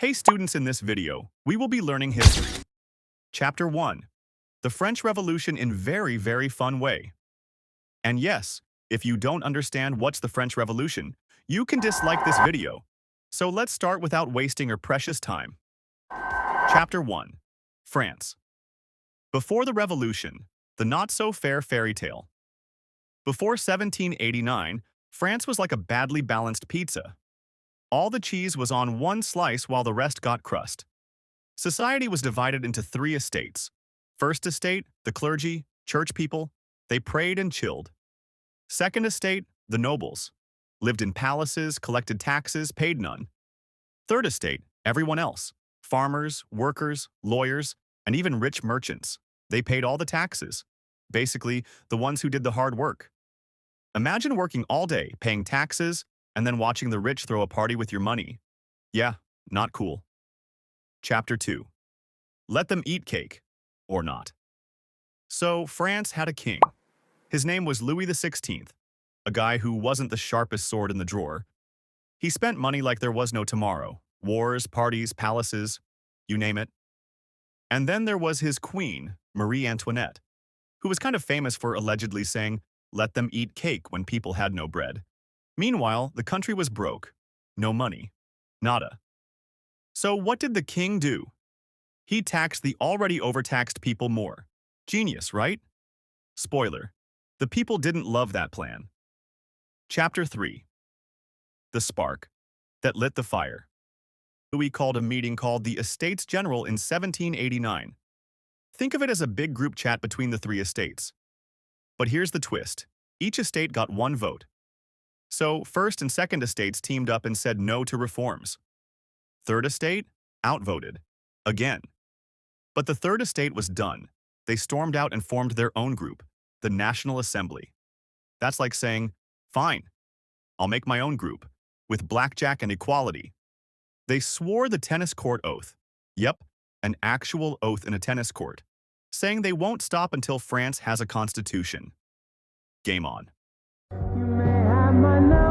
Hey students, in this video, we will be learning history. Chapter 1. The French Revolution in very fun way. And yes, if you don't understand what's the French Revolution, you can dislike this video. So let's start without wasting your precious time. Chapter 1. France. Before the Revolution, the not-so-fair fairy tale. Before 1789, France was like a badly balanced pizza. All the cheese was on one slice while the rest got crust. Society was divided into three estates. First estate, the clergy, church people, they prayed and chilled. Second estate, the nobles, lived in palaces, collected taxes, paid none. Third estate, everyone else, farmers, workers, lawyers, and even rich merchants. They paid all the taxes. Basically, the ones who did the hard work. Imagine working all day, paying taxes, and then watching the rich throw a party with your money. Yeah, not cool. Chapter 2. Let them eat cake, or not. So, France had a king. His name was Louis XVI, a guy who wasn't the sharpest sword in the drawer. He spent money like there was no tomorrow. Wars, parties, palaces, you name it. And then there was his queen, Marie Antoinette, who was kind of famous for allegedly saying, "Let them eat cake" when people had no bread. Meanwhile, the country was broke. No money. Nada. So what did the king do? He taxed the already overtaxed people more. Genius, right? Spoiler. The people didn't love that plan. Chapter 3. The spark that lit the fire. Louis called a meeting called the Estates General in 1789. Think of it as a big group chat between the three estates. But here's the twist. Each estate got one vote. So, first and second estates teamed up and said no to reforms. Third estate outvoted. Again. But the third estate was done. They stormed out and formed their own group, the National Assembly. That's like saying, fine, I'll make my own group, with blackjack and equality. They swore the tennis court oath. Yep, an actual oath in a tennis court, saying they won't stop until France has a constitution. Game on. You may have my number.